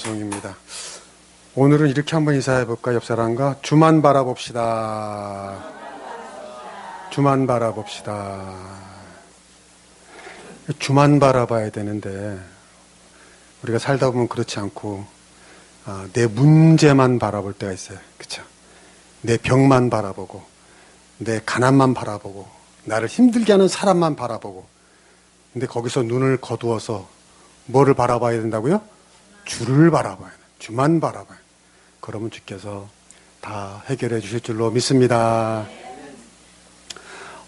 송입니다. 오늘은 이렇게 한번 인사해볼까? 옆 사람과 주만 바라봅시다. 주만 바라봅시다. 주만 바라봐야 되는데 우리가 살다 보면 그렇지 않고 내 문제만 바라볼 때가 있어요. 그렇죠? 내 병만 바라보고 내 가난만 바라보고 나를 힘들게 하는 사람만 바라보고, 근데 거기서 눈을 거두어서 뭐를 바라봐야 된다고요? 주를 바라봐야 돼. 주만 바라봐야 돼. 그러면 주께서 다 해결해 주실 줄로 믿습니다.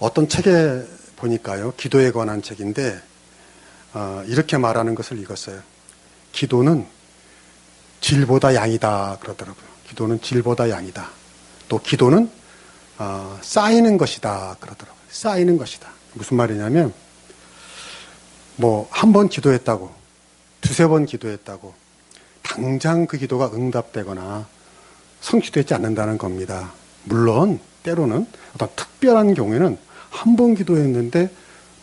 어떤 책에 보니까요, 기도에 관한 책인데 이렇게 말하는 것을 읽었어요. 기도는 질보다 양이다 그러더라고요. 기도는 질보다 양이다. 또 기도는 쌓이는 것이다 그러더라고요. 쌓이는 것이다. 무슨 말이냐면 뭐 한 번 기도했다고, 두세 번 기도했다고 당장 그 기도가 응답되거나 성취되지 않는다는 겁니다. 물론 때로는 어떤 특별한 경우에는 한 번 기도했는데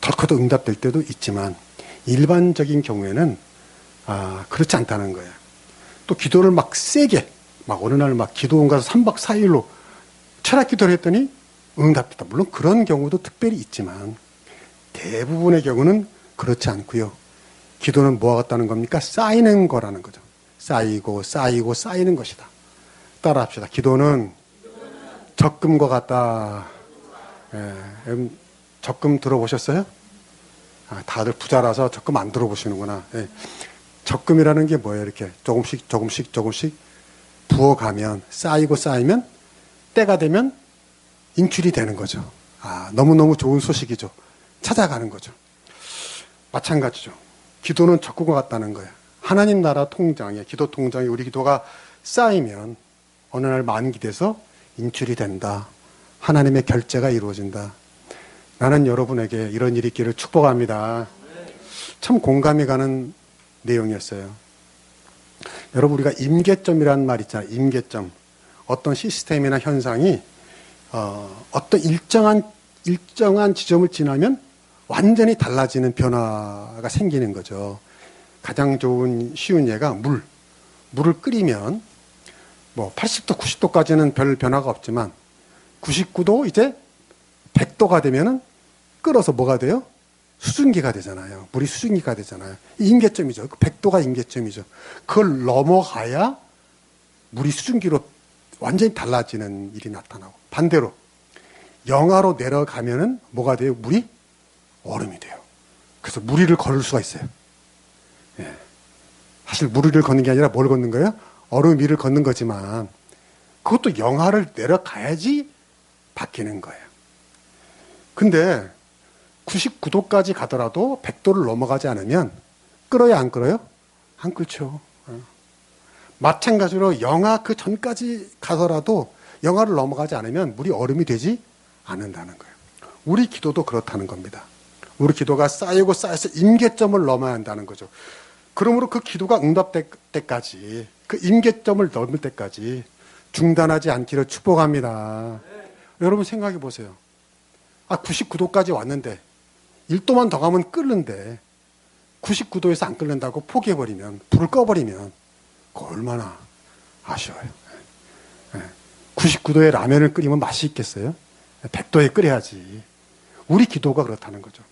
덜커덕 응답될 때도 있지만 일반적인 경우에는 그렇지 않다는 거예요. 또 기도를 막 세게 어느 날 기도원 가서 3박 4일로 철학 기도를 했더니 응답됐다. 물론 그런 경우도 특별히 있지만 대부분의 경우는 그렇지 않고요. 기도는 뭐와 같다는 겁니까? 쌓이는 거라는 거죠. 쌓이고 쌓이고 쌓이는 것이다. 따라 합시다. 기도는 적금과 같다. 적금 들어보셨어요? 다들 부자라서 적금 안 들어보시는구나. 적금이라는 게 뭐예요? 이렇게 조금씩 부어가면, 쌓이고 쌓이면 때가 되면 인출이 되는 거죠. 너무너무 좋은 소식이죠. 찾아가는 거죠. 마찬가지죠. 기도는 적금과 같다는 거예요. 하나님 나라 통장에, 기도 통장에 우리 기도가 쌓이면 어느 날 만기돼서 인출이 된다. 하나님의 결제가 이루어진다. 나는 여러분에게 이런 일이 있기를 축복합니다. 참 공감이 가는 내용이었어요. 여러분, 우리가 임계점이라는 말 있잖아요. 임계점. 어떤 시스템이나 현상이 어떤 일정한 지점을 지나면 완전히 달라지는 변화가 생기는 거죠. 가장 쉬운 예가 물을 끓이면 80도, 90도까지는 별 변화가 없지만 99도 이제 100도가 되면은 끓어서 뭐가 돼요? 수증기가 되잖아요. 물이 수증기가 되잖아요. 임계점이죠. 100도가 임계점이죠. 그걸 넘어가야 물이 수증기로 완전히 달라지는 일이 나타나고, 반대로 영하로 내려가면은 뭐가 돼요? 물이 얼음이 돼요. 그래서 물 위를 걸을 수가 있어요. 사실 물 위를 걷는 게 아니라 뭘 걷는 거예요? 얼음 위를 걷는 거지만 그것도 영하를 내려가야지 바뀌는 거예요. 근데 99도까지 가더라도 100도를 넘어가지 않으면 끓어요, 안 끓어요? 안 끓죠. 마찬가지로 영하 그 전까지 가더라도 영하를 넘어가지 않으면 물이 얼음이 되지 않는다는 거예요. 우리 기도도 그렇다는 겁니다. 우리 기도가 쌓이고 쌓여서 임계점을 넘어야 한다는 거죠. 그러므로 그 기도가 응답될 때까지, 그 임계점을 넘을 때까지 중단하지 않기를 축복합니다. 여러분 생각해 보세요. 99도까지 왔는데 1도만 더 가면 끓는데 99도에서 안 끓는다고 포기해버리면, 불을 꺼버리면 그거 얼마나 아쉬워요. 99도에 라면을 끓이면 맛이 있겠어요? 100도에 끓여야지. 우리 기도가 그렇다는 거죠.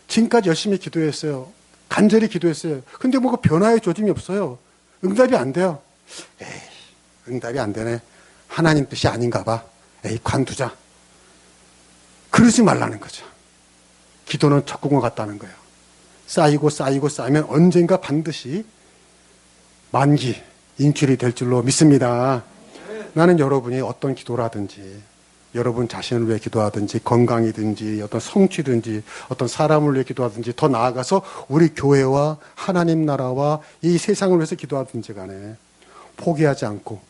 지금까지 열심히 기도했어요. 간절히 기도했어요. 근데 그 변화의 조짐이 없어요. 응답이 안 돼요. 응답이 안 되네. 하나님 뜻이 아닌가 봐. 관두자. 그러지 말라는 거죠. 기도는 적금과 같다는 거예요. 쌓이고 쌓이고 쌓이면 언젠가 반드시 만기, 인출이 될 줄로 믿습니다. 나는 여러분이 어떤 기도라든지, 여러분 자신을 위해 기도하든지, 건강이든지, 어떤 성취든지, 어떤 사람을 위해 기도하든지, 더 나아가서 우리 교회와 하나님 나라와 이 세상을 위해서 기도하든지 간에 포기하지 않고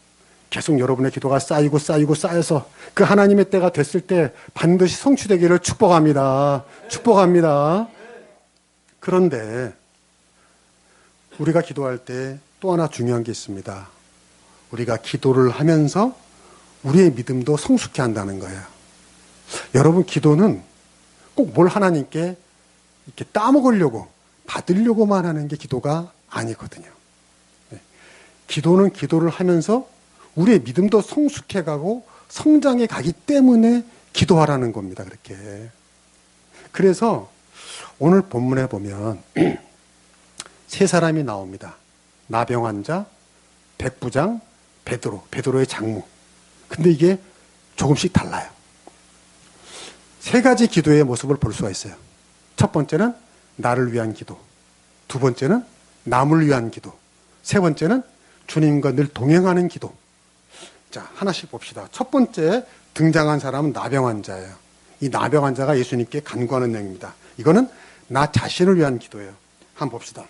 계속 여러분의 기도가 쌓이고 쌓이고 쌓여서 그 하나님의 때가 됐을 때 반드시 성취되기를 축복합니다. 축복합니다. 그런데 우리가 기도할 때 또 하나 중요한 게 있습니다. 우리가 기도를 하면서 우리의 믿음도 성숙해 한다는 거예요. 여러분, 기도는 꼭 뭘 하나님께 이렇게 따먹으려고, 받으려고만 하는 게 기도가 아니거든요. 기도는 기도를 하면서 우리의 믿음도 성숙해가고 성장해 가기 때문에 기도하라는 겁니다. 그렇게. 그래서 오늘 본문에 보면 세 사람이 나옵니다. 나병 환자, 백부장, 베드로의 장모. 근데 이게 조금씩 달라요. 세 가지 기도의 모습을 볼 수가 있어요. 첫 번째는 나를 위한 기도. 두 번째는 남을 위한 기도. 세 번째는 주님과 늘 동행하는 기도. 자, 하나씩 봅시다. 첫 번째 등장한 사람은 나병 환자예요. 이 나병 환자가 예수님께 간구하는 내용입니다. 이거는 나 자신을 위한 기도예요. 한번 봅시다.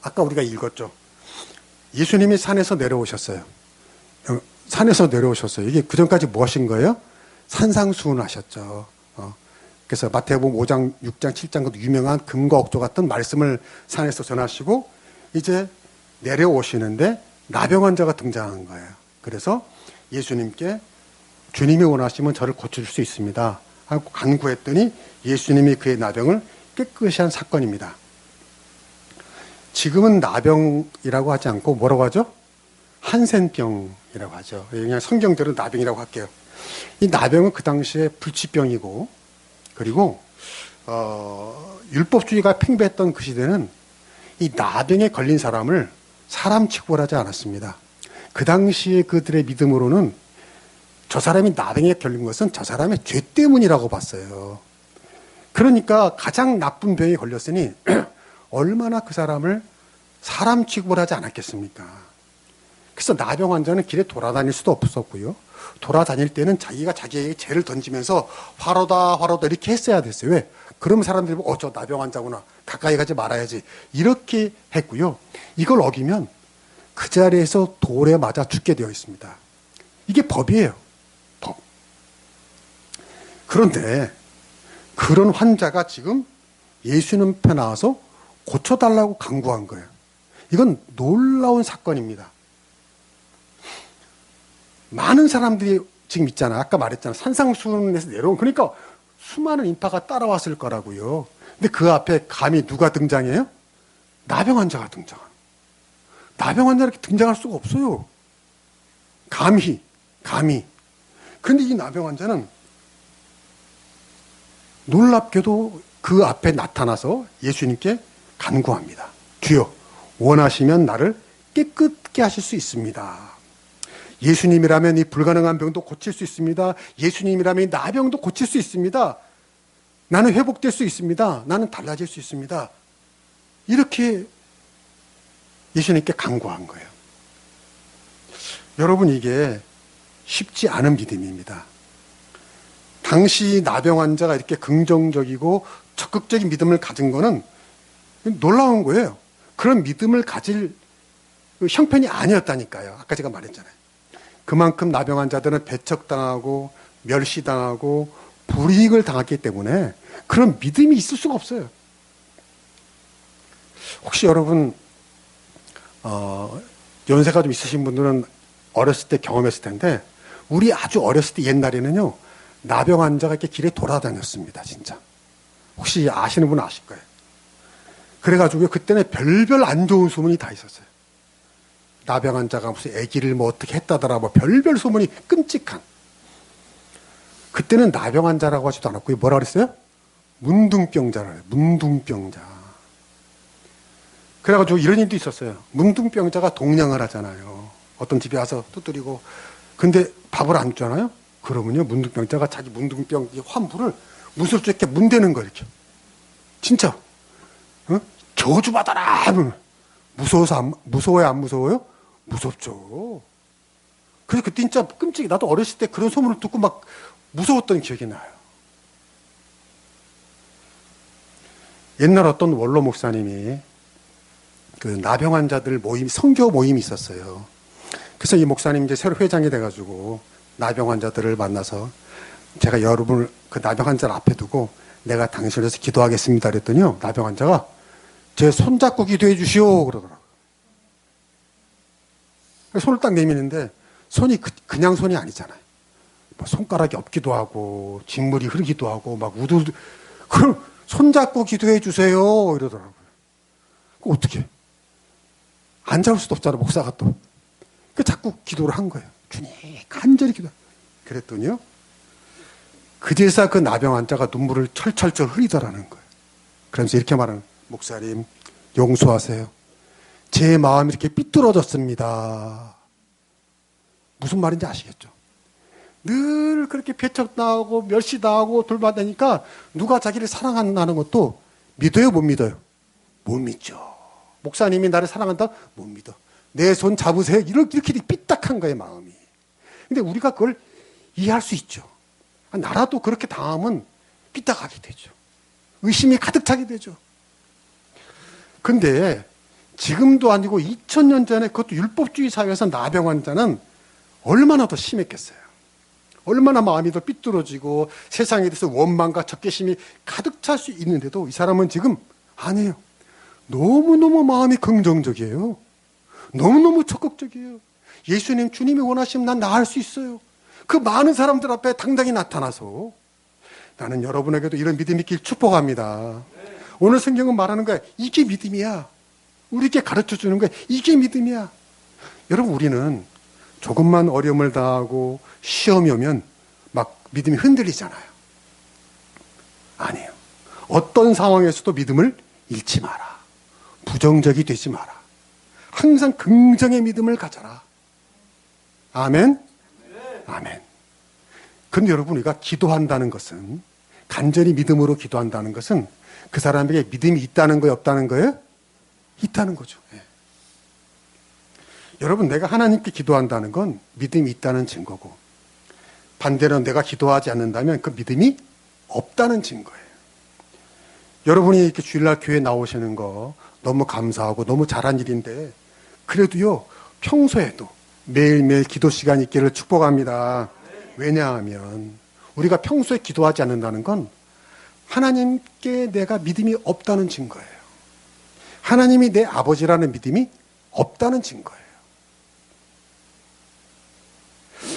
아까 우리가 읽었죠. 예수님이 산에서 내려오셨어요. 산에서 내려오셨어요. 이게 그전까지 뭐 하신 거예요? 산상수훈 하셨죠. 그래서 마태복음 5장, 6장, 7장 그 유명한 금과 옥조 같은 말씀을 산에서 전하시고 이제 내려오시는데 나병 환자가 등장한 거예요. 그래서 예수님께 주님이 원하시면 저를 고쳐줄 수 있습니다 하고 간구했더니 예수님이 그의 나병을 깨끗이 한 사건입니다. 지금은 나병이라고 하지 않고 뭐라고 하죠? 한센병이라고 하죠. 그냥 성경대로 나병이라고 할게요. 이 나병은 그 당시에 불치병이고 그리고 율법주의가 팽배했던 그 시대는 이 나병에 걸린 사람을 사람 취급을 하지 않았습니다. 그 당시에 그들의 믿음으로는 저 사람이 나병에 걸린 것은 저 사람의 죄 때문이라고 봤어요. 그러니까 가장 나쁜 병에 걸렸으니 얼마나 그 사람을 사람 취급을 하지 않았겠습니까? 그래서 나병 환자는 길에 돌아다닐 수도 없었고요. 돌아다닐 때는 자기가 자기에게 죄를 던지면서 화로다 이렇게 했어야 됐어요. 왜? 그러면 사람들이 보고 저 나병 환자구나. 가까이 가지 말아야지. 이렇게 했고요. 이걸 어기면 그 자리에서 돌에 맞아 죽게 되어 있습니다. 이게 법이에요. 법. 그런데 그런 환자가 지금 예수님 앞에 나와서 고쳐달라고 간구한 거예요. 이건 놀라운 사건입니다. 많은 사람들이 지금 있잖아. 아까 말했잖아. 산상수훈에서 내려온. 그러니까 수많은 인파가 따라왔을 거라고요. 근데 그 앞에 감히 누가 등장해요? 나병 환자가 등장하는. 나병 환자가 이렇게 등장할 수가 없어요. 감히. 그런데 이 나병 환자는 놀랍게도 그 앞에 나타나서 예수님께 간구합니다. 주여, 원하시면 나를 깨끗게 하실 수 있습니다. 예수님이라면 이 불가능한 병도 고칠 수 있습니다. 예수님이라면 이 나병도 고칠 수 있습니다. 나는 회복될 수 있습니다. 나는 달라질 수 있습니다. 이렇게 예수님께 간구한 거예요. 여러분, 이게 쉽지 않은 믿음입니다. 당시 나병 환자가 이렇게 긍정적이고 적극적인 믿음을 가진 거는 놀라운 거예요. 그런 믿음을 가질 형편이 아니었다니까요. 아까 제가 말했잖아요. 그만큼 나병 환자들은 배척당하고 멸시당하고 불이익을 당했기 때문에 그런 믿음이 있을 수가 없어요. 혹시 여러분 연세가 좀 있으신 분들은 어렸을 때 경험했을 텐데 우리 아주 어렸을 때 옛날에는요 나병 환자가 이렇게 길에 돌아다녔습니다. 진짜. 혹시 아시는 분은 아실 거예요. 그래가지고 그때는 별별 안 좋은 소문이 다 있었어요. 나병 환자가 무슨 아기를 뭐 어떻게 했다더라 뭐 별별 소문이 끔찍한. 그때는 나병 환자라고 하지도 않았고 뭐라 그랬어요? 문둥병자라요. 문둥병자. 그래가지고 이런 일도 있었어요. 문둥병자가 동냥을 하잖아요. 어떤 집에 와서 두드리고. 근데 밥을 안 주잖아요. 그러면요 문둥병자가 자기 문둥병 환부를 무섭게 이렇게 문대는 거예요. 이렇게. 진짜. 저주받아라. 무서워요, 안 무서워요? 무섭죠. 그래서 그때 진짜 끔찍해. 나도 어렸을 때 그런 소문을 듣고 막 무서웠던 기억이 나요. 옛날 어떤 원로 목사님이 그 나병 환자들 모임, 선교 모임이 있었어요. 그래서 이 목사님 이제 새로 회장이 돼가지고 나병 환자들을 만나서 제가 여러분을 그 나병 환자를 앞에 두고 내가 당신을 위해서 기도하겠습니다. 그랬더니요. 나병 환자가 제 손잡고 기도해 주시오. 그러더라고요. 손을 딱 내미는데 손이 그냥 손이 아니잖아요. 뭐 손가락이 없기도 하고 진물이 흐르기도 하고 막 우두두. 그럼 손잡고 기도해 주세요. 이러더라고요. 어떻게? 안 잡을 수도 없잖아, 목사가 또. 그 자꾸 기도를 한 거예요. 주님, 간절히 기도. 그랬더니요, 그제서 그 나병 환자가 눈물을 철철철 흘리더라는 거예요. 그러면서 이렇게 말하는, 목사님, 용서하세요. 제 마음이 이렇게 삐뚤어졌습니다. 무슨 말인지 아시겠죠? 늘 그렇게 배척당하고 멸시당하고 돌봐다니까 누가 자기를 사랑한다는 것도 믿어요, 못 믿어요? 못 믿죠. 목사님이 나를 사랑한다? 못 믿어. 내 손 잡으세요? 이렇게 삐딱한 거예요, 마음이. 근데 우리가 그걸 이해할 수 있죠. 나라도 그렇게 당하면 삐딱하게 되죠. 의심이 가득 차게 되죠. 근데 지금도 아니고 2000년 전에 그것도 율법주의 사회에서 나병 환자는 얼마나 더 심했겠어요. 얼마나 마음이 더 삐뚤어지고 세상에 대해서 원망과 적개심이 가득 찰 수 있는데도 이 사람은 지금 아니에요. 너무너무 마음이 긍정적이에요. 너무너무 적극적이에요. 예수님, 주님이 원하시면 난 나을 수 있어요. 그 많은 사람들 앞에 당당히 나타나서 나는 여러분에게도 이런 믿음이 있길 축복합니다. 오늘 성경은 말하는 거야. 이게 믿음이야. 우리에게 가르쳐주는 거야. 이게 믿음이야. 여러분, 우리는 조금만 어려움을 당하고 시험이 오면 막 믿음이 흔들리잖아요. 아니에요. 어떤 상황에서도 믿음을 잃지 마라. 부정적이 되지 마라. 항상 긍정의 믿음을 가져라. 아멘? 아멘. 근데 여러분, 우리가 기도한다는 것은, 간절히 믿음으로 기도한다는 것은 그 사람에게 믿음이 있다는 거예요, 없다는 거예요? 있다는 거죠. 예. 여러분, 내가 하나님께 기도한다는 건 믿음이 있다는 증거고, 반대로 내가 기도하지 않는다면 그 믿음이 없다는 증거예요. 여러분이 이렇게 주일날 교회 나오시는 거 너무 감사하고 너무 잘한 일인데, 그래도요, 평소에도 매일매일 기도 시간이 있기를 축복합니다. 왜냐하면 우리가 평소에 기도하지 않는다는 건 하나님께 내가 믿음이 없다는 증거예요. 하나님이 내 아버지라는 믿음이 없다는 증거예요.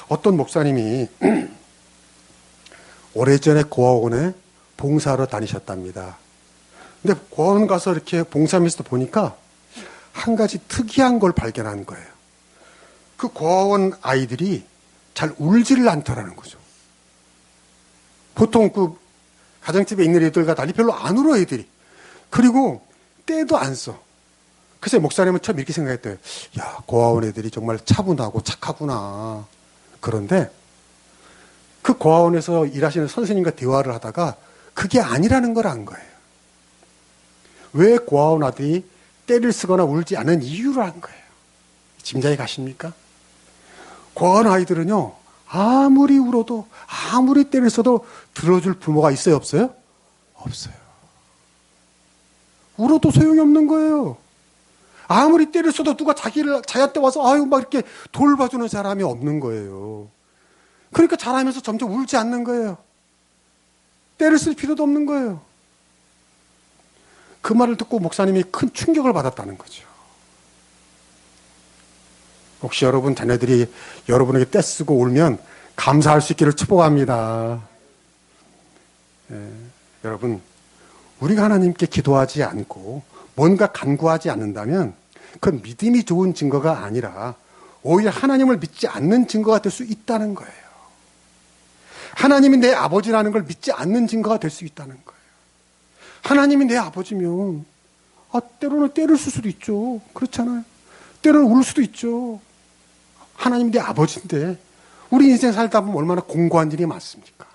어떤 목사님이 오래전에 고아원에 봉사하러 다니셨답니다. 근데 고아원 가서 이렇게 봉사하면서 보니까 한 가지 특이한 걸 발견한 거예요. 그 고아원 아이들이 잘 울지를 않더라는 거죠. 보통 그 가정집에 있는 애들과 달리 별로 안 울어, 애들이. 그리고 떼도 안 써. 그래서 목사님은 처음 이렇게 생각했대요. 야, 고아원 애들이 정말 차분하고 착하구나. 그런데 그 고아원에서 일하시는 선생님과 대화를 하다가 그게 아니라는 걸 안 거예요. 왜 고아원 아들이 떼를 쓰거나 울지 않은 이유를 안 거예요. 짐작이 가십니까? 고아원 아이들은요, 아무리 울어도, 아무리 떼를 써도 들어줄 부모가 있어요, 없어요? 없어요. 울어도 소용이 없는 거예요. 아무리 떼를 써도 누가 자기한테 와서 아유 막 이렇게 돌봐주는 사람이 없는 거예요. 그러니까 자라면서 점점 울지 않는 거예요. 떼를 쓸 필요도 없는 거예요. 그 말을 듣고 목사님이 큰 충격을 받았다는 거죠. 혹시 여러분 자녀들이 여러분에게 떼쓰고 울면 감사할 수 있기를 축복합니다. 여러분, 우리가 하나님께 기도하지 않고 뭔가 간구하지 않는다면 그건 믿음이 좋은 증거가 아니라 오히려 하나님을 믿지 않는 증거가 될 수 있다는 거예요. 하나님이 내 아버지라는 걸 믿지 않는 증거가 될 수 있다는 거예요. 하나님이 내 아버지면 때로는 때를 쓸 수도 있죠. 그렇잖아요. 때로는 울 수도 있죠. 하나님이 내 아버지인데 우리 인생 살다 보면 얼마나 공고한 일이 많습니까?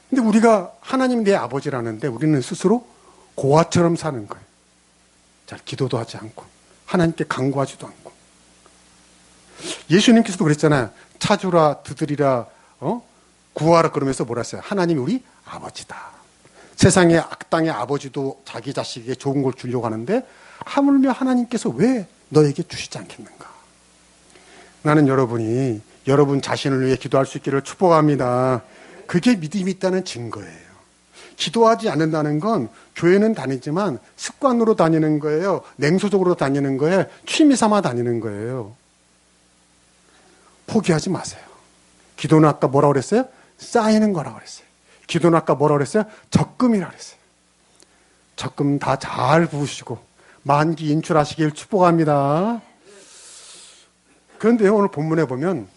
근데 우리가 하나님이 내 아버지라는데 우리는 스스로 고아처럼 사는 거예요. 잘 기도도 하지 않고 하나님께 간구하지도 않고. 예수님께서도 그랬잖아요. 찾으라, 두드리라, 구하라 그러면서 뭐라 했어요? 하나님이 우리 아버지다. 세상의 악당의 아버지도 자기 자식에게 좋은 걸 주려고 하는데 하물며 하나님께서 왜 너에게 주시지 않겠는가? 나는 여러분이 여러분 자신을 위해 기도할 수 있기를 축복합니다. 그게 믿음이 있다는 증거예요. 기도하지 않는다는 건 교회는 다니지만 습관으로 다니는 거예요. 냉소적으로 다니는 거예요. 취미 삼아 다니는 거예요. 포기하지 마세요. 기도는 아까 뭐라고 그랬어요? 쌓이는 거라고 그랬어요. 기도는 아까 뭐라고 그랬어요? 적금이라고 그랬어요. 적금 다 잘 부으시고 만기 인출하시길 축복합니다. 그런데 오늘 본문에 보면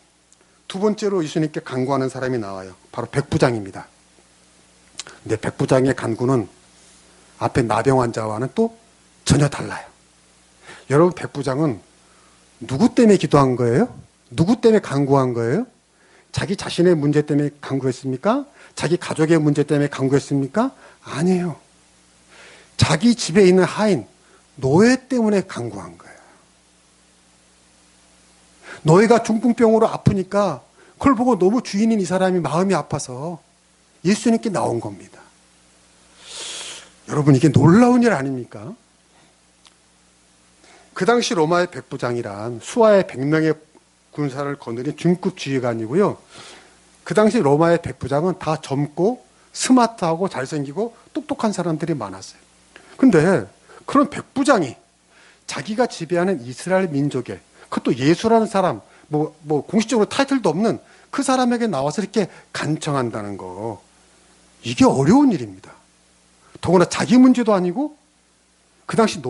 두 번째로 예수님께 간구하는 사람이 나와요. 바로 백부장입니다. 근데 백부장의 간구는 앞에 나병 환자와는 또 전혀 달라요. 여러분, 백부장은 누구 때문에 기도한 거예요? 누구 때문에 간구한 거예요? 자기 자신의 문제 때문에 간구했습니까? 자기 가족의 문제 때문에 간구했습니까? 아니에요. 자기 집에 있는 하인, 노예 때문에 간구한 거예요. 노예가 중풍병으로 아프니까 그걸 보고 너무 주인인 이 사람이 마음이 아파서 예수님께 나온 겁니다. 여러분, 이게 놀라운 일 아닙니까? 그 당시 로마의 백부장이란 수하의 100명의 군사를 거느린 중급 지휘관이고요. 그 당시 로마의 백부장은 다 젊고 스마트하고 잘생기고 똑똑한 사람들이 많았어요. 근데 그런 백부장이 자기가 지배하는 이스라엘 민족에, 그것도 예수라는 사람, 공식적으로 타이틀도 없는 그 사람에게 나와서 이렇게 간청한다는 거, 이게 어려운 일입니다. 더구나 자기 문제도 아니고, 그 당시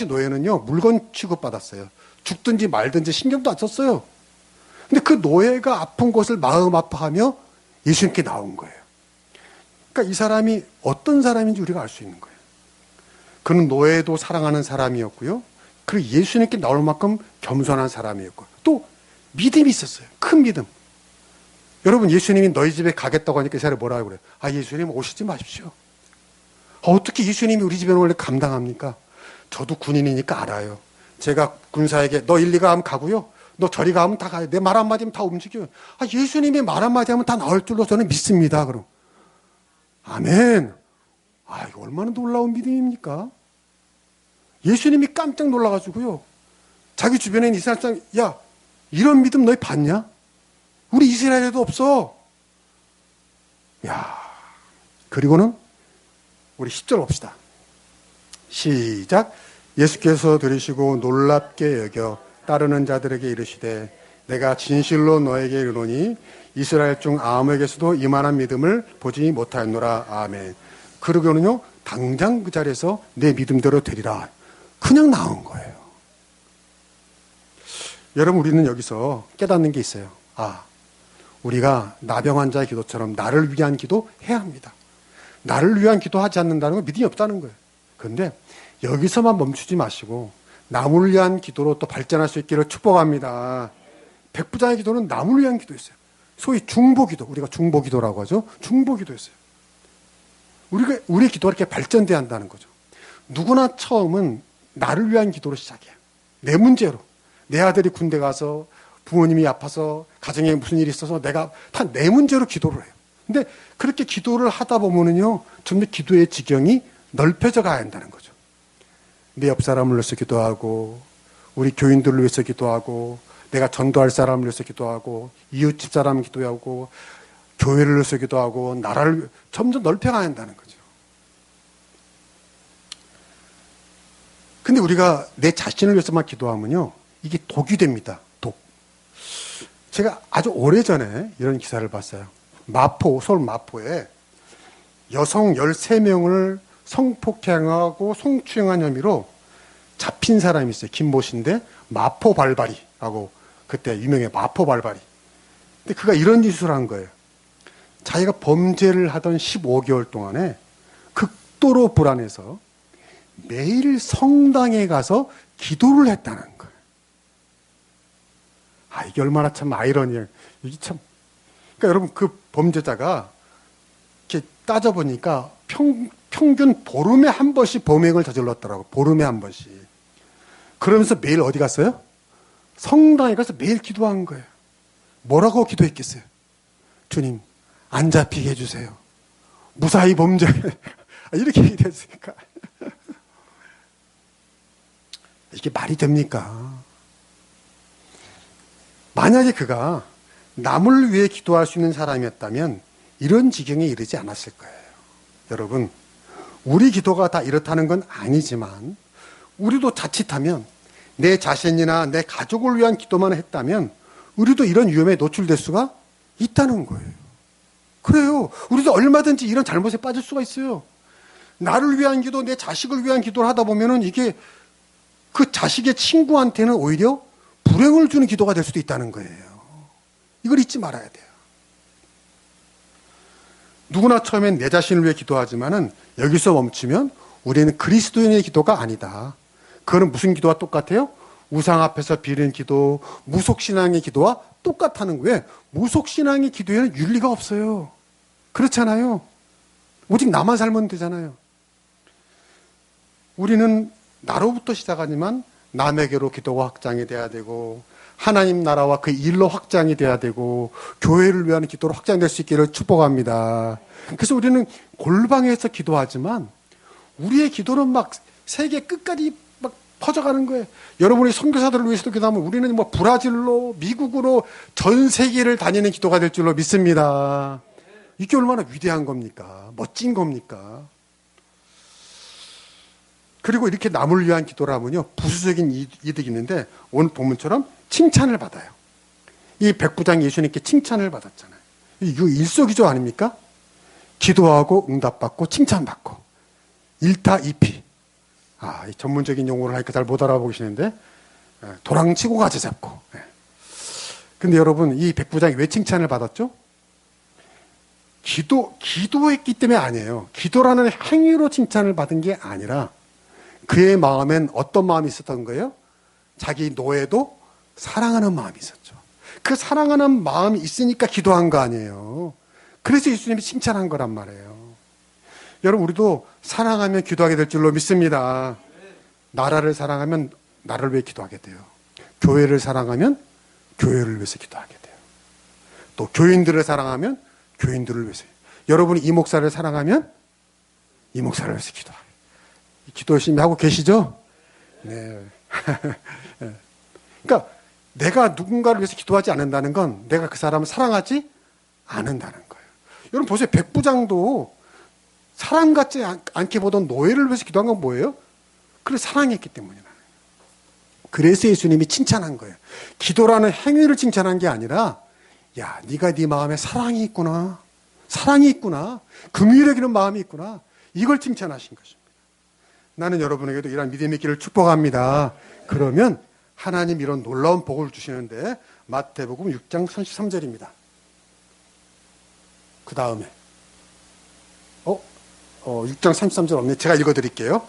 노예는요, 물건 취급받았어요. 죽든지 말든지 신경도 안 썼어요. 근데 그 노예가 아픈 것을 마음 아파하며 예수님께 나온 거예요. 그러니까 이 사람이 어떤 사람인지 우리가 알 수 있는 거예요. 그는 노예도 사랑하는 사람이었고요. 그리고 예수님께 나올 만큼 겸손한 사람이었고, 또 믿음이 있었어요. 큰 믿음. 여러분, 예수님이 너희 집에 가겠다고 하니까 이 사람이 뭐라고 그래요? 예수님 오시지 마십시오. 어떻게 예수님이 우리 집에 원래 감당합니까? 저도 군인이니까 알아요. 제가 군사에게 너 일리 가면 가고요. 너 저리 가면 다 가요. 내 말 한마디면 다 움직여요. 예수님이 말 한마디 하면 다 나올 줄로 저는 믿습니다. 그럼. 아멘. 이거 얼마나 놀라운 믿음입니까? 예수님이 깜짝 놀라가지고요. 자기 주변에 있는 이스라엘 사람, 야, 이런 믿음 너희 봤냐? 우리 이스라엘에도 없어. 야, 그리고는 우리 10절 봅시다. 시작. 예수께서 들으시고 놀랍게 여겨 따르는 자들에게 이르시되 내가 진실로 너에게 이르노니 이스라엘 중 아무에게서도 이만한 믿음을 보지 못하였노라. 아멘. 그러고는요, 당장 그 자리에서 내 믿음대로 되리라. 그냥 나온 거예요. 여러분, 우리는 여기서 깨닫는 게 있어요. 우리가 나병 환자의 기도처럼 나를 위한 기도 해야 합니다. 나를 위한 기도하지 않는다는 건 믿음이 없다는 거예요. 그런데 여기서만 멈추지 마시고 남을 위한 기도로 또 발전할 수 있기를 축복합니다. 백부장의 기도는 남을 위한 기도였어요. 소위 중보기도, 우리가 중보기도라고 하죠. 중보기도였어요. 우리의 기도가 이렇게 발전돼야 한다는 거죠. 누구나 처음은 나를 위한 기도로 시작해요. 내 문제로. 내 아들이 군대 가서 부모님이 아파서 가정에 무슨 일이 있어서 내가 다 내 문제로 기도를 해요. 근데 그렇게 기도를 하다 보면은요, 점점 기도의 지경이 넓혀져 가야 한다는 거죠. 내 옆 사람을 위해서 기도하고, 우리 교인들을 위해서 기도하고, 내가 전도할 사람을 위해서 기도하고, 이웃집 사람 기도하고, 교회를 위해서 기도하고, 나라를 점점 넓혀가야 한다는 거죠. 근데 우리가 내 자신을 위해서만 기도하면요, 이게 독이 됩니다. 독. 제가 아주 오래전에 이런 기사를 봤어요. 서울 마포에 여성 13명을 성폭행하고 성추행한 혐의로 잡힌 사람이 있어요. 김모 씨인데 마포발발이라고 그때 유명해. 마포발발이. 근데 그가 이런 짓을 한 거예요. 자기가 범죄를 하던 15개월 동안에 극도로 불안해서 매일 성당에 가서 기도를 했다는 거예요. 이게 얼마나 참 아이러니해요. 이게 참. 그러니까 여러분, 그 범죄자가 이렇게 따져보니까 평균 보름에 한 번씩 범행을 저질렀더라고. 보름에 한 번씩. 그러면서 매일 어디 갔어요? 성당에 가서 매일 기도한 거예요. 뭐라고 기도했겠어요? 주님, 안 잡히게 해주세요. 무사히 범죄. 이렇게 얘기했으니까. 이게 말이 됩니까? 만약에 그가 남을 위해 기도할 수 있는 사람이었다면 이런 지경에 이르지 않았을 거예요. 여러분, 우리 기도가 다 이렇다는 건 아니지만 우리도 자칫하면 내 자신이나 내 가족을 위한 기도만 했다면 우리도 이런 위험에 노출될 수가 있다는 거예요. 그래요. 우리도 얼마든지 이런 잘못에 빠질 수가 있어요. 나를 위한 기도, 내 자식을 위한 기도를 하다 보면은 이게 그 자식의 친구한테는 오히려 불행을 주는 기도가 될 수도 있다는 거예요. 이걸 잊지 말아야 돼요. 누구나 처음엔 내 자신을 위해 기도하지만은 여기서 멈추면 우리는 그리스도인의 기도가 아니다. 그거는 무슨 기도와 똑같아요? 우상 앞에서 비는 기도, 무속신앙의 기도와 똑같다는 거예요. 무속신앙의 기도에는 윤리가 없어요. 그렇잖아요. 오직 나만 살면 되잖아요. 우리는 나로부터 시작하지만 남에게로 기도가 확장이 돼야 되고 하나님 나라와 그 일로 확장이 돼야 되고 교회를 위한 기도로 확장될 수 있기를 축복합니다. 그래서 우리는 골방에서 기도하지만 우리의 기도는 막 세계 끝까지 막 퍼져가는 거예요. 여러분이 선교사들을 위해서도 기도하면 우리는 뭐 브라질로 미국으로 전 세계를 다니는 기도가 될 줄로 믿습니다. 이게 얼마나 위대한 겁니까? 멋진 겁니까? 그리고 이렇게 남을 위한 기도를 하면요, 부수적인 이득이 있는데 오늘 본문처럼 칭찬을 받아요. 이 백부장 예수님께 칭찬을 받았잖아요. 이거 일석이조 아닙니까? 기도하고 응답받고 칭찬받고 일타이피. 이 전문적인 용어를 하니까 잘 못 알아보시는데 도랑치고 가지 잡고. 근데 여러분, 이 백부장이 왜 칭찬을 받았죠? 기도했기 때문에 아니에요. 기도라는 행위로 칭찬을 받은 게 아니라 그의 마음엔 어떤 마음이 있었던 거예요? 자기 노예도 사랑하는 마음이 있었죠. 그 사랑하는 마음이 있으니까 기도한 거 아니에요. 그래서 예수님이 칭찬한 거란 말이에요. 여러분, 우리도 사랑하면 기도하게 될 줄로 믿습니다. 나라를 사랑하면 나라를 위해 기도하게 돼요. 교회를 사랑하면 교회를 위해서 기도하게 돼요. 또 교인들을 사랑하면 교인들을 위해서. 여러분이 이 목사를 사랑하면 이 목사를 위해서 기도하게 돼요. 기도 열심히 하고 계시죠? 네. 그러니까 내가 누군가를 위해서 기도하지 않는다는 건 내가 그 사람을 사랑하지 않는다는 거예요. 여러분 보세요. 백부장도 사랑같지 않게 보던 노예를 위해서 기도한 건 뭐예요? 그를 사랑했기 때문이다. 그래서 예수님이 칭찬한 거예요. 기도라는 행위를 칭찬한 게 아니라 야, 네가 네 마음에 사랑이 있구나. 사랑이 있구나. 긍휼히 여기는 마음이 있구나. 이걸 칭찬하신 것입니다. 나는 여러분에게도 이런 믿음의 길을 축복합니다. 그러면 하나님 이런 놀라운 복을 주시는데 마태복음 6장 33절입니다. 그 다음에 6장 33절 없네. 제가 읽어드릴게요.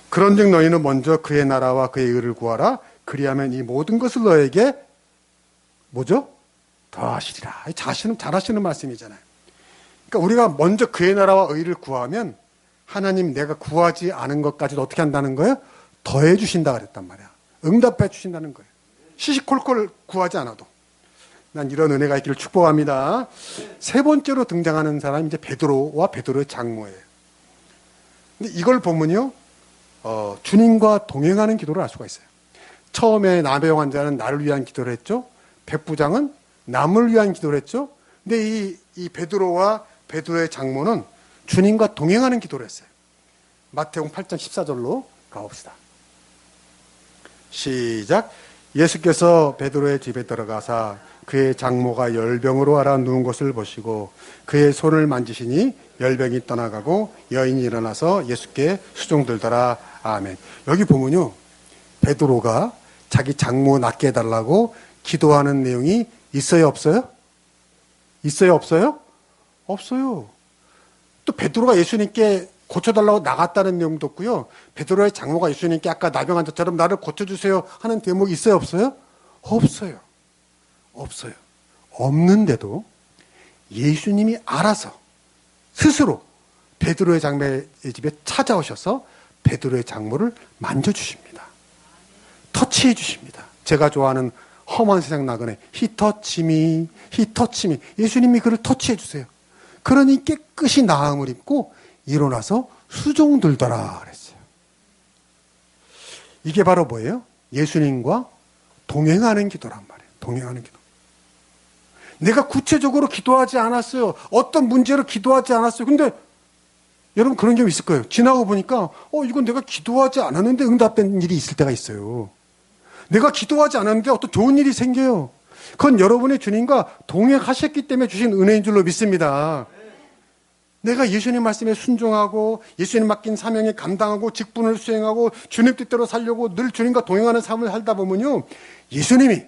그런즉 너희는 먼저 그의 나라와 그의 의를 구하라. 그리하면 이 모든 것을 너에게 뭐죠? 더하시리라. 잘하시는 말씀이잖아요. 그러니까 우리가 먼저 그의 나라와 의를 구하면 하나님 내가 구하지 않은 것까지도 어떻게 한다는 거예요? 더해 주신다 그랬단 말이야. 응답해 주신다는 거예요. 시시콜콜 구하지 않아도. 난 이런 은혜가 있기를 축복합니다. 세 번째로 등장하는 사람이 이제 베드로와 베드로의 장모예요. 근데 이걸 보면요, 주님과 동행하는 기도를 알 수가 있어요. 처음에 남의 환자는 나를 위한 기도를 했죠. 백부장은 남을 위한 기도를 했죠. 근데 이 베드로와 베드로의 장모는 주님과 동행하는 기도를 했어요. 마태복음 8장 14절로 가봅시다. 시작. 예수께서 베드로의 집에 들어가사 그의 장모가 열병으로 앓아 누운 것을 보시고 그의 손을 만지시니 열병이 떠나가고 여인이 일어나서 예수께 수종들더라. 아멘. 여기 보면요, 베드로가 자기 장모 낫게 해달라고 기도하는 내용이 있어요, 없어요? 있어요, 없어요? 없어요. 또 베드로가 예수님께 고쳐달라고 나갔다는 내용도 없고요. 베드로의 장모가 예수님께 아까 나병 환자처럼 나를 고쳐주세요 하는 대목이 있어요, 없어요? 없어요. 없어요. 없는데도 예수님이 알아서 스스로 베드로의 장모의 집에 찾아오셔서 베드로의 장모를 만져주십니다. 터치해 주십니다. 제가 좋아하는 험한 세상 나그네 히터치미 예수님이 그를 터치해 주세요. 그러니 깨끗이 나음을 입고 일어나서 수종들더라 그랬어요. 이게 바로 뭐예요? 예수님과 동행하는 기도란 말이에요. 동행하는 기도. 내가 구체적으로 기도하지 않았어요. 어떤 문제로 기도하지 않았어요. 근데 여러분 그런 경우 있을 거예요. 지나고 보니까 이건 내가 기도하지 않았는데 응답된 일이 있을 때가 있어요. 내가 기도하지 않았는데 어떤 좋은 일이 생겨요. 그건 여러분의 주님과 동행하셨기 때문에 주신 은혜인 줄로 믿습니다. 내가 예수님 말씀에 순종하고 예수님 맡긴 사명에 감당하고 직분을 수행하고 주님 뜻대로 살려고 늘 주님과 동행하는 삶을 살다 보면요, 예수님이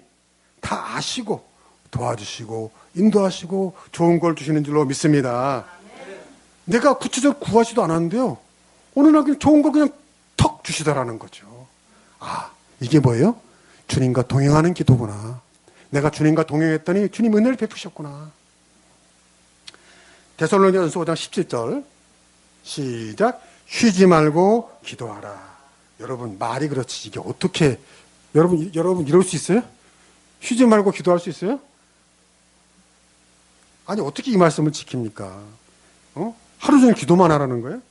다 아시고 도와주시고 인도하시고 좋은 걸 주시는 줄로 믿습니다. 내가 구체적으로 구하지도 않았는데요, 어느 날 그냥 좋은 걸 그냥 턱 주시더라는 거죠. 아, 이게 뭐예요? 주님과 동행하는 기도구나. 내가 주님과 동행했더니 주님 은혜를 베푸셨구나. 데살로니가전서 5장 17절 시작. 쉬지 말고 기도하라. 여러분, 말이 그렇지 이게 어떻게 여러분 이럴 수 있어요? 쉬지 말고 기도할 수 있어요? 아니, 어떻게 이 말씀을 지킵니까? 하루 종일 기도만 하라는 거예요?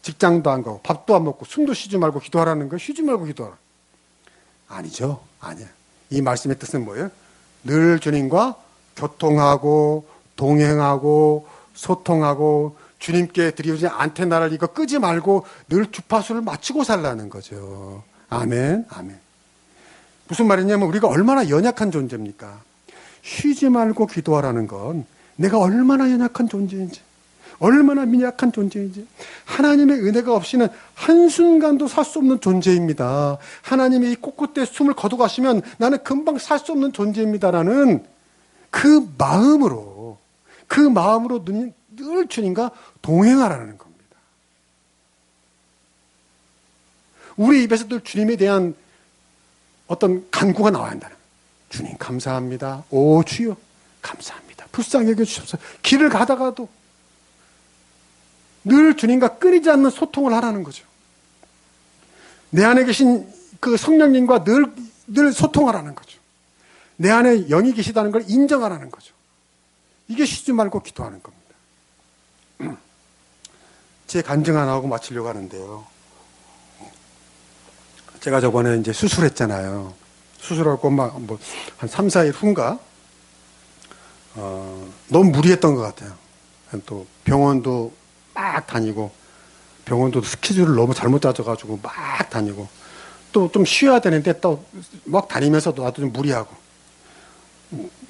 직장도 안 가고 밥도 안 먹고 숨도 쉬지 말고 기도하라는 거예요? 쉬지 말고 기도하라. 아니죠. 아니야. 이 말씀의 뜻은 뭐예요? 늘 주님과 교통하고 동행하고 소통하고 주님께 드리우지 안테나를 이거 끄지 말고 늘 주파수를 맞추고 살라는 거죠. 아멘. 아멘. 무슨 말이냐면 우리가 얼마나 연약한 존재입니까? 쉬지 말고 기도하라는 건 내가 얼마나 연약한 존재인지, 얼마나 미약한 존재인지, 하나님의 은혜가 없이는 한순간도 살 수 없는 존재입니다. 하나님이 이 꼿꼿대 숨을 거둬가시면 나는 금방 살 수 없는 존재입니다라는 그 마음으로 늘 주님과 동행하라는 겁니다. 우리 입에서 늘 주님에 대한 어떤 간구가 나와야 한다는 거예요. 주님 감사합니다. 오 주여 감사합니다. 불쌍히 여겨주셔서 길을 가다가도 늘 주님과 끊이지 않는 소통을 하라는 거죠. 내 안에 계신 그 성령님과 늘 소통하라는 거죠. 내 안에 영이 계시다는 걸 인정하라는 거죠. 이게 쉬지 말고 기도하는 겁니다. 제 간증 하나 하고 마치려고 하는데요. 제가 저번에 이제 수술했잖아요. 수술하고 막 한 3, 4일 후인가 너무 무리했던 것 같아요. 또 병원도 막 다니고, 병원도 스케줄을 너무 잘못 짜져가지고 막 다니고, 또 좀 쉬어야 되는데 또 막 다니면서 나도 좀 무리하고,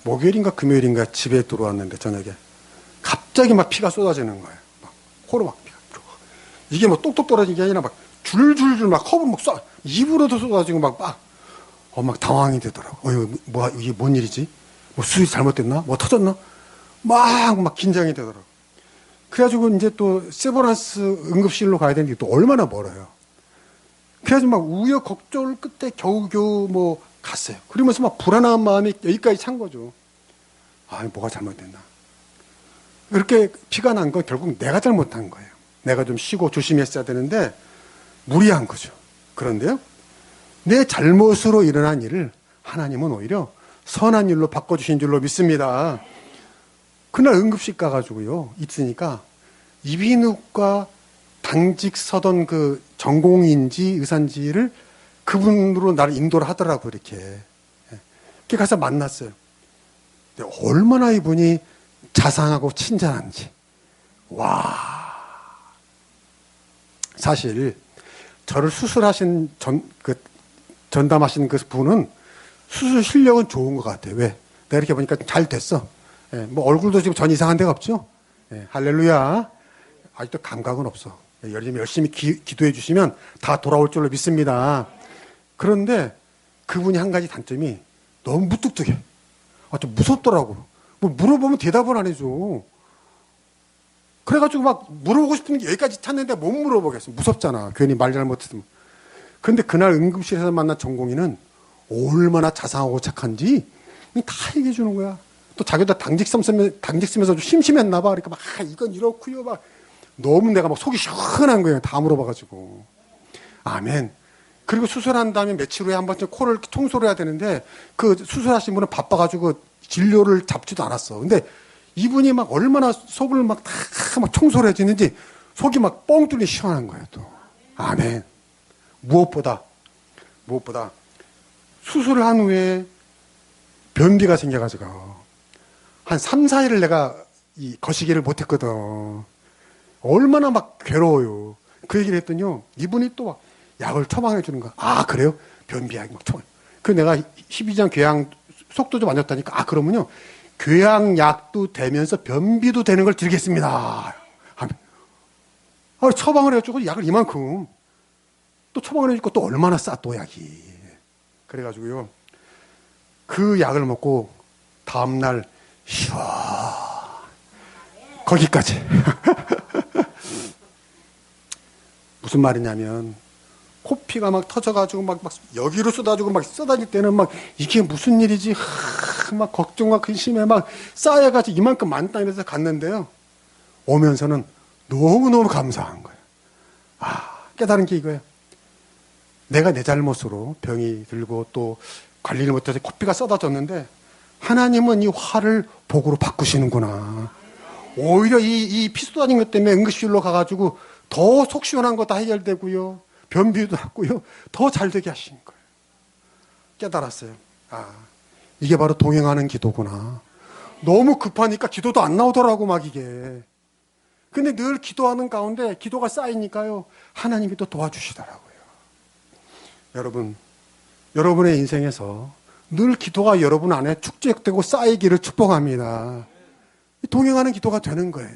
목요일인가 금요일인가 집에 들어왔는데 저녁에 갑자기 막 피가 쏟아지는 거예요. 막 코로 막 피가. 이게 뭐 똑똑 떨어진 게 아니라 막 줄줄줄 막 컵을 막 쏴, 입으로도 쏟아지고 막 당황이 되더라고. 이게 뭔 일이지? 뭐 수술이 잘못됐나? 뭐 터졌나? 막 긴장이 되더라고. 그래가지고 이제 또 세브란스 응급실로 가야 되는데 또 얼마나 멀어요. 그래가지고 막 우여곡절 끝에 겨우겨우 뭐 갔어요. 그러면서 막 불안한 마음이 여기까지 찬 거죠. 뭐가 잘못됐나. 그렇게 피가 난 건 결국 내가 잘못한 거예요. 내가 좀 쉬고 조심했어야 되는데 무리한 거죠. 그런데요, 내 잘못으로 일어난 일을 하나님은 오히려 선한 일로 바꿔주신 줄로 믿습니다. 그날 응급실 가가지고요, 있으니까 이비인후과 당직 서던 그 전공인지 의사인지를 그분으로 나를 인도를 하더라고요, 이렇게. 이렇게 가서 만났어요. 얼마나 이분이 자상하고 친절한지. 와. 사실, 저를 수술하신 전담하신 그 분은 수술 실력은 좋은 것 같아요. 왜? 내가 이렇게 보니까 잘 됐어. 뭐 얼굴도 지금 전 이상한 데가 없죠? 할렐루야. 아직도 감각은 없어. 열심히 기도해 주시면 다 돌아올 줄로 믿습니다. 그런데 그분이 한 가지 단점이 너무 무뚝뚝해. 좀 무섭더라고. 뭐 물어보면 대답을 안 해줘. 그래가지고 막 물어보고 싶은 게 여기까지 찾는데 못 물어보겠어. 무섭잖아. 괜히 말 잘못했으면. 근데 그날 응급실에서 만난 전공의는 얼마나 자상하고 착한지 다 얘기해 주는 거야. 또 자기도 당직 쓰면서 좀 심심했나 봐. 그러니까 막 이건 이렇고요. 막 너무 내가 막 속이 시원한 거예요. 다 물어봐가지고. 아멘. 그리고 수술한 다음에 며칠 후에 한 번쯤 코를 청소를 해야 되는데 그 수술하신 분은 바빠가지고 진료를 잡지도 않았어. 근데 이분이 막 얼마나 속을 막 청소를 해주는지 속이 막 뻥 뚫린 시원한 거예요. 또. 아멘. 무엇보다 수술을 한 후에 변비가 생겨가지고 한 3, 4일을 내가 이 거시기를 못했거든. 얼마나 막 괴로워요. 그 얘기를 했더니요, 이분이 또 막 약을 처방해 주는 거야. 그래요? 변비약이 막 처방. 그 내가 12장 궤양 속도 좀 안 좋다니까. 그러면요, 궤양약도 되면서 변비도 되는 걸 드리겠습니다. 처방을 해주고 약을 이만큼. 또 처방을 해주고 또 얼마나 싸, 또 약이. 그래가지고요. 그 약을 먹고 다음날 쉬어. 거기까지. 무슨 말이냐면 코피가 막 터져가지고 막 여기로 쏟아지고 막 쏟아질 때는 막 이게 무슨 일이지? 막 걱정과 근심에 막 쌓여가지고 이만큼 많다 이래서 갔는데요. 오면서는 너무너무 감사한 거예요. 깨달은 게 이거예요. 내가 내 잘못으로 병이 들고 또 관리를 못해서 코피가 쏟아졌는데 하나님은 이 화를 복으로 바꾸시는구나. 오히려 이 피 쏟아진 것 때문에 응급실로 가가지고 더 속 시원한 거 다 해결되고요. 변비도 낫고요. 더 잘 되게 하신 거예요. 깨달았어요. 이게 바로 동행하는 기도구나. 너무 급하니까 기도도 안 나오더라고 막 이게. 근데 늘 기도하는 가운데 기도가 쌓이니까요. 하나님이 또 도와주시더라고요. 여러분, 여러분의 인생에서 늘 기도가 여러분 안에 축적되고 쌓이기를 축복합니다. 동행하는 기도가 되는 거예요.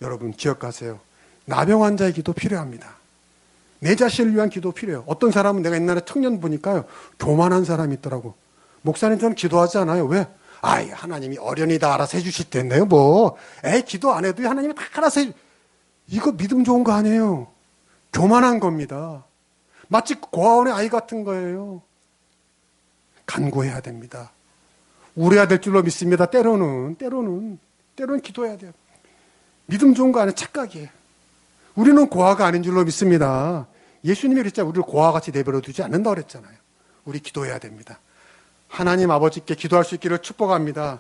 여러분 기억하세요. 나병 환자의 기도 필요합니다. 내 자신을 위한 기도 필요해요. 어떤 사람은 내가 옛날에 청년 보니까요. 교만한 사람이 있더라고. 목사님 저는 기도하지 않아요. 왜? 하나님이 어련히 다 알아서 해주실 텐데요. 기도 안 해도 하나님이 다 알아서 이거 믿음 좋은 거 아니에요. 교만한 겁니다. 마치 고아원의 아이 같은 거예요. 간구해야 됩니다. 우려야 될 줄로 믿습니다. 때로는 기도해야 돼요. 믿음 좋은 거 아니에요. 착각이에요. 우리는 고아가 아닌 줄로 믿습니다. 예수님이 그랬잖아요. 우리를 고아같이 내버려 두지 않는다고 그랬잖아요. 우리 기도해야 됩니다. 하나님 아버지께 기도할 수 있기를 축복합니다.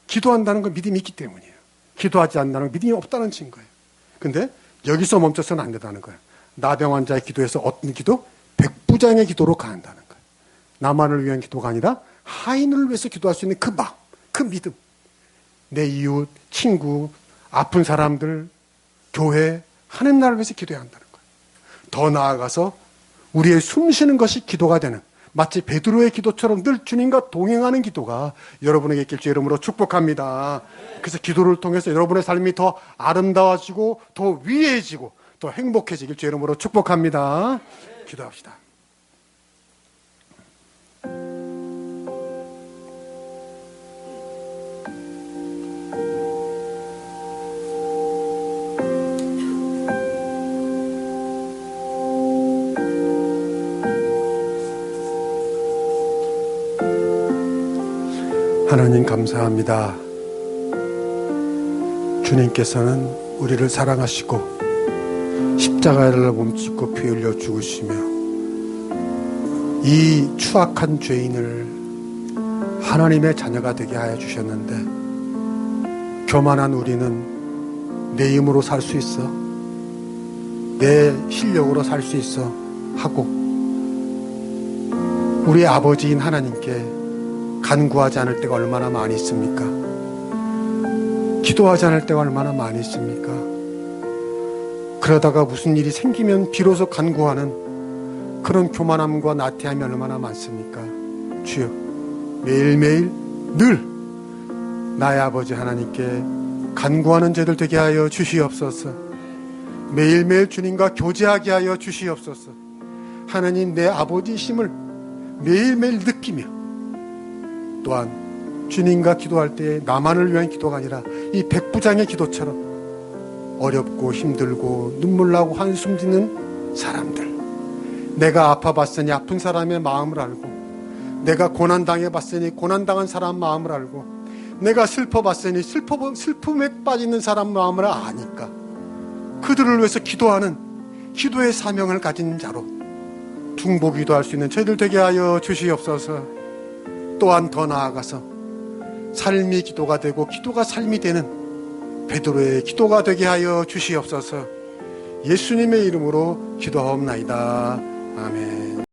기도한다는 건 믿음이 있기 때문이에요. 기도하지 않는다는 건 믿음이 없다는 증거예요. 근데 여기서 멈춰서는 안 된다는 거예요. 나병 환자의 기도에서 어떤 기도? 백부장의 기도로 가한다는 거예요. 나만을 위한 기도가 아니라 하인을 위해서 기도할 수 있는 그 마음, 그 믿음. 내 이웃, 친구, 아픈 사람들, 교회, 하는 나라를 위해서 기도해야 한다는 거예요. 더 나아가서 우리의 숨쉬는 것이 기도가 되는, 마치 베드로의 기도처럼 늘 주님과 동행하는 기도가 여러분에게 있길 주 이름으로 축복합니다. 그래서 기도를 통해서 여러분의 삶이 더 아름다워지고 더 위해지고 더 행복해지길 주 이름으로 축복합니다. 기도합시다. 하나님 감사합니다. 주님께서는 우리를 사랑하시고 십자가를 몸짓고 피 흘려 죽으시며 이 추악한 죄인을 하나님의 자녀가 되게 하여 주셨는데 교만한 우리는 내 힘으로 살 수 있어, 내 실력으로 살 수 있어 하고 우리 아버지인 하나님께 간구하지 않을 때가 얼마나 많이 있습니까? 기도하지 않을 때가 얼마나 많이 있습니까? 그러다가 무슨 일이 생기면 비로소 간구하는 그런 교만함과 나태함이 얼마나 많습니까? 주여, 매일매일 늘 나의 아버지 하나님께 간구하는 죄들 되게 하여 주시옵소서. 매일매일 주님과 교제하게 하여 주시옵소서. 하나님 내 아버지심을 매일매일 느끼며 또한 주님과 기도할 때 나만을 위한 기도가 아니라 이 백부장의 기도처럼 어렵고 힘들고 눈물 나고 한숨 짓는 사람들, 내가 아파봤으니 아픈 사람의 마음을 알고, 내가 고난당해 봤으니 고난당한 사람 마음을 알고, 내가 슬퍼봤으니 슬픔에 빠지는 사람 마음을 아니까 그들을 위해서 기도하는 기도의 사명을 가진 자로 중보 기도할 수 있는 저희들 되게 하여 주시옵소서. 또한 더 나아가서 삶이 기도가 되고 기도가 삶이 되는 베드로의 기도가 되게 하여 주시옵소서. 예수님의 이름으로 기도하옵나이다. 아멘.